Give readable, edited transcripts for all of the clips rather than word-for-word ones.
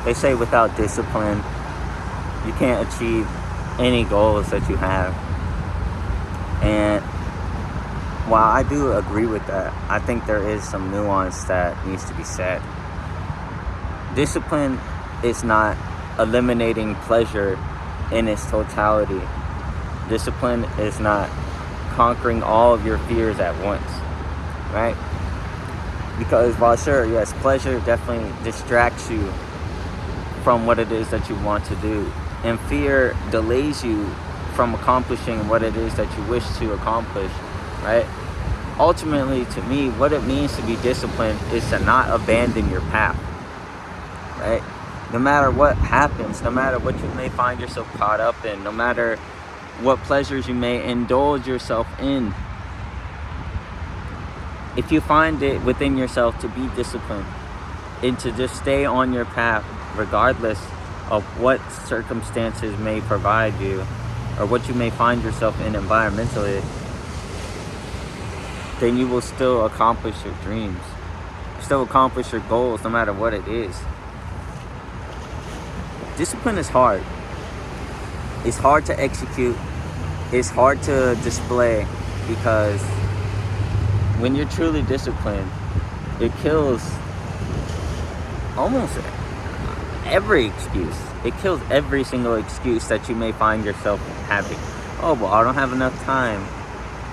They say without discipline, you can't achieve any goals that you have. And while I do agree with that, I think there is some nuance that needs to be said. Discipline is not eliminating pleasure in its totality. Discipline is not conquering all of your fears at once, right? Because while sure, yes, pleasure definitely distracts you from what it is that you want to do, and fear delays you from accomplishing what it is that you wish to accomplish, right? Ultimately, to me, what it means to be disciplined is to not abandon your path, right? No matter what happens, no matter what you may find yourself caught up in, no matter what pleasures you may indulge yourself in, if you find it within yourself to be disciplined and to just stay on your path regardless of what circumstances may provide you or what you may find yourself in environmentally, then you will still accomplish your dreams, still accomplish your goals, no matter what it is. Discipline is hard. It's hard to execute. It's hard to display, because when you're truly disciplined, it kills almost every excuse. It kills every single excuse that you may find yourself having. Oh, well, I don't have enough time.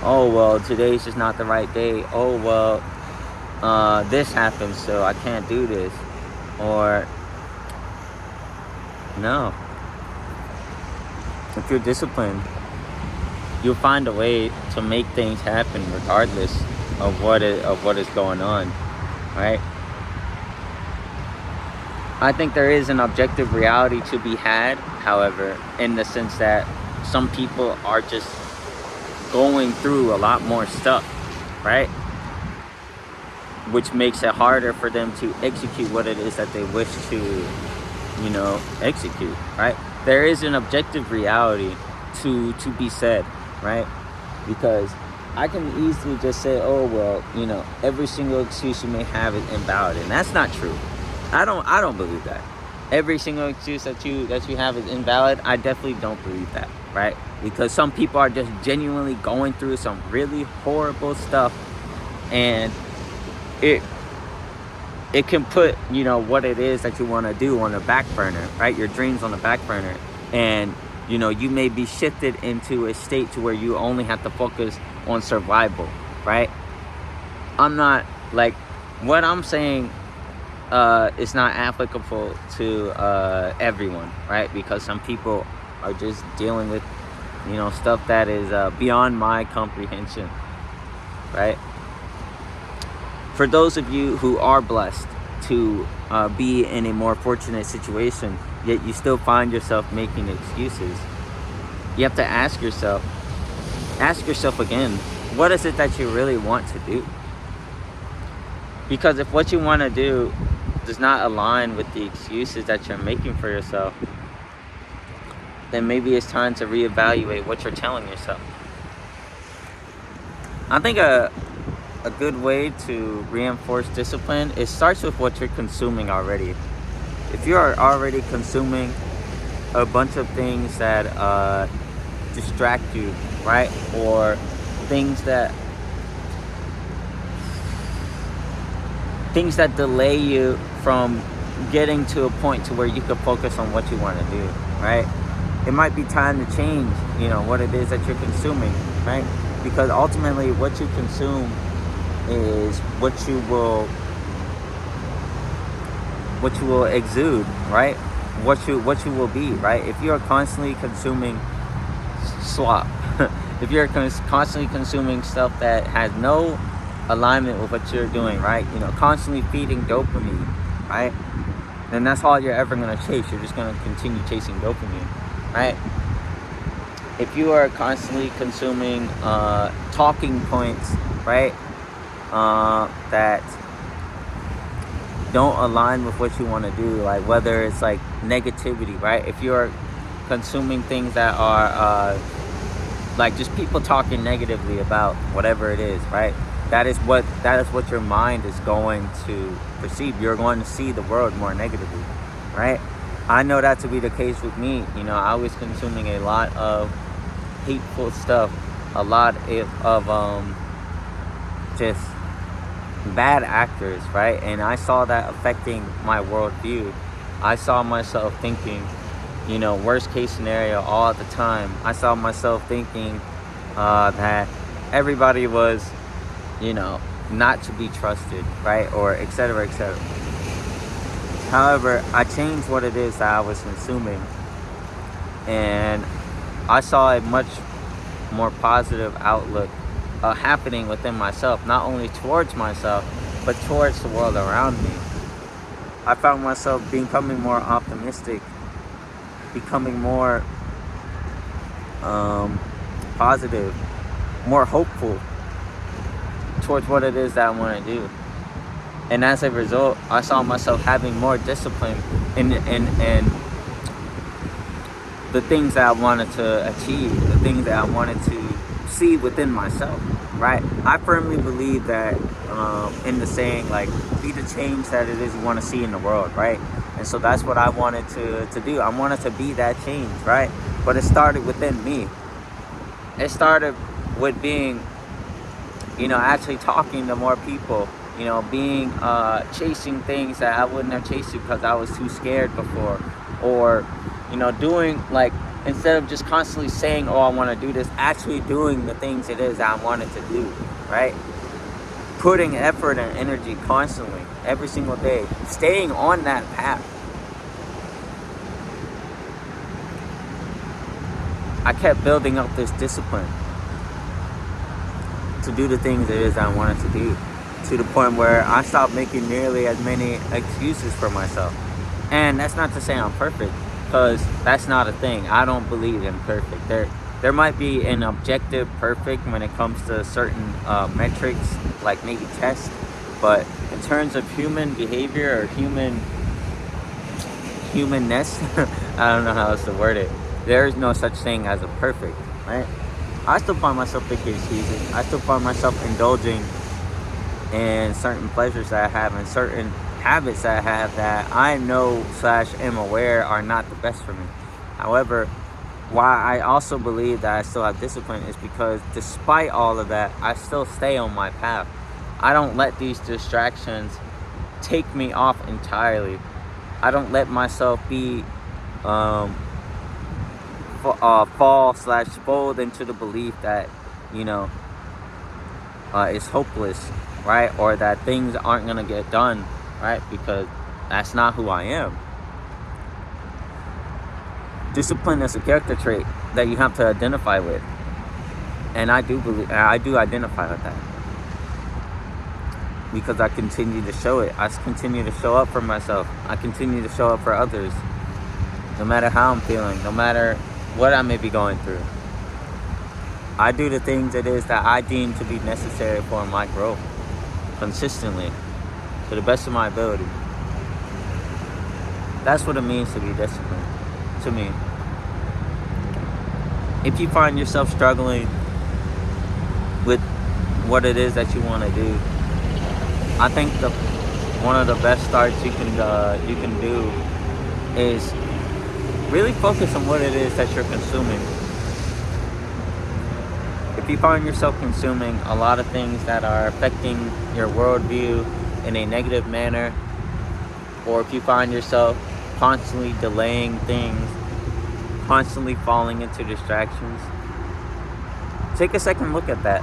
Oh, well, today's just not the right day. Oh, well, this happened, so I can't do this. Or, no. If you're disciplined, you'll find a way to make things happen regardless of what is going on, right? I think there is an objective reality to be had, however, in the sense that some people are just going through a lot more stuff, right? Which makes it harder for them to execute what it is that they wish to, execute, right? There is an objective reality to be said, right? Because I can easily just say, oh, well, every single excuse you may have is invalid, and that's not true. I don't believe that. Every single excuse that you have is invalid. I definitely don't believe that, right? Because some people are just genuinely going through some really horrible stuff, and it can put, what it is that you want to do on the back burner, right? Your dreams on the back burner. And, you may be shifted into a state to where you only have to focus on survival, right? I'm not, what I'm saying is not applicable to everyone, right? Because some people are just dealing with, stuff that is beyond my comprehension, right? For those of you who are blessed to be in a more fortunate situation, yet you still find yourself making excuses, you have to ask yourself again, what is it that you really want to do? Because if what you want to do does not align with the excuses that you're making for yourself, then maybe it's time to reevaluate what you're telling yourself. I think a good way to reinforce discipline, it starts with what you're consuming already. If you are already consuming a bunch of things that distract you, right? Or things that delay you from getting to a point to where you can focus on what you want to do, right? It might be time to change, what it is that you're consuming, right? Because ultimately what you consume is what you will exude, right? What you will be, right? If you are constantly consuming slop, if you're constantly consuming stuff that has no alignment with what you're doing, right? Constantly feeding dopamine, right? Then that's all you're ever going to chase. You're just going to continue chasing dopamine, right? If you are constantly consuming talking points, right, that don't align with what you want to do, like whether it's like negativity, right? If you're consuming things that are like just people talking negatively about whatever it is, right? That is what your mind is going to perceive. You're going to see the world more negatively, right? I know that to be the case with me. You know, I was consuming a lot of hateful stuff, a lot of just bad actors, right? And I saw that affecting my worldview. I saw myself thinking, you know, worst case scenario all the time. I saw myself thinking that everybody was, you know, not to be trusted, right? Or et cetera, et cetera. However, I changed what it is that I was consuming, and I saw a much more positive outlook happening within myself, not only towards myself, but towards the world around me. I found myself becoming more optimistic, becoming more positive, more hopeful towards what it is that I want to do. And as a result, I saw myself having more discipline in the things that I wanted to achieve, the things that I wanted to see within myself, right? I firmly believe that in the saying, like, be the change that it is you want to see in the world, right? And so that's what I wanted to do. I wanted to be that change, right? But it started within me. It started with being, you know, actually talking to more people, you know, being chasing things that I wouldn't have chased because I was too scared before, or, you know, doing, like, instead of just constantly saying, oh, I want to do this, actually doing the things it is that I wanted to do, right? Putting effort and energy constantly, every single day, staying on that path. I kept building up this discipline to do the things it is I wanted to do, to the point where I stopped making nearly as many excuses for myself. And that's not to say I'm perfect, because that's not a thing. I don't believe in perfect. There might be an objective perfect when it comes to certain metrics, like maybe tests, but in terms of human behavior or humanness, I don't know how else to word it. There is no such thing as a perfect, right? I still find myself making excuses. I still find myself indulging in certain pleasures that I have and certain habits that I have that I know / am aware are not the best for me. However, why I also believe that I still have discipline is because despite all of that, I still stay on my path. I don't let these distractions take me off entirely. I don't let myself be fall / fold into the belief that, you know, it's hopeless, right? Or that things aren't gonna get done, right? Because that's not who I am. Discipline is a character trait that you have to identify with, and I do identify with that, because I continue to show it. I continue to show up for myself. I continue to show up for others, no matter how I'm feeling, no matter what I may be going through. I do the things it is that I deem to be necessary for my growth, consistently, to the best of my ability. That's what it means to be disciplined, to me. If you find yourself struggling with what it is that you want to do, I think one of the best starts you can do is really focus on what it is that you're consuming. If you find yourself consuming a lot of things that are affecting your worldview in a negative manner, or if you find yourself constantly delaying things, constantly falling into distractions, take a second look at that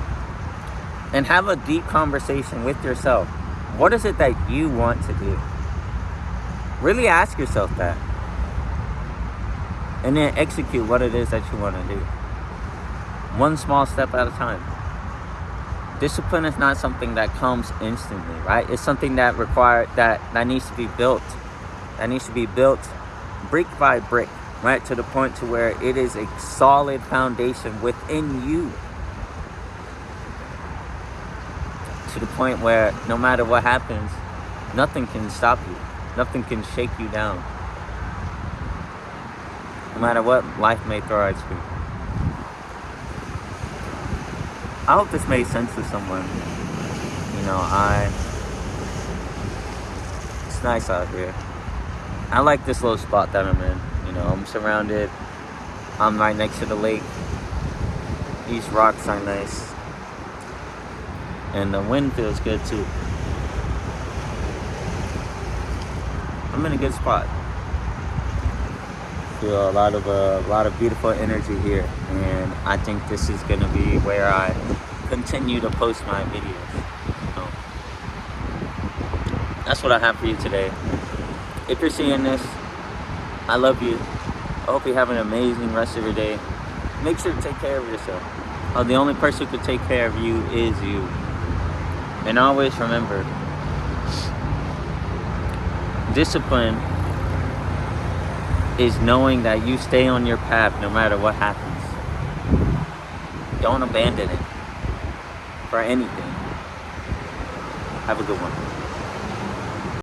and have a deep conversation with yourself. What is it that you want to do? Really ask yourself that, and then execute what it is that you want to do, one small step at a time. Discipline is not something that comes instantly, right? It's something that needs to be built. That needs to be built brick by brick, right? To the point to where it is a solid foundation within you. To the point where no matter what happens, nothing can stop you. Nothing can shake you down. No matter what life may throw at you. I hope this made sense to someone. You know, it's nice out here. I like this little spot that I'm in. You know, I'm surrounded. I'm right next to the lake. These rocks are nice. And the wind feels good too. I'm in a good spot. Feel a lot of beautiful energy here, and I think this is gonna be where I continue to post my videos. So, that's what I have for you today. If you're seeing this, I love you. I hope you have an amazing rest of your day. Make sure to take care of yourself. The only person who can take care of you is you. And always remember, discipline is knowing that you stay on your path no matter what happens. Don't abandon it for anything. Have a good one.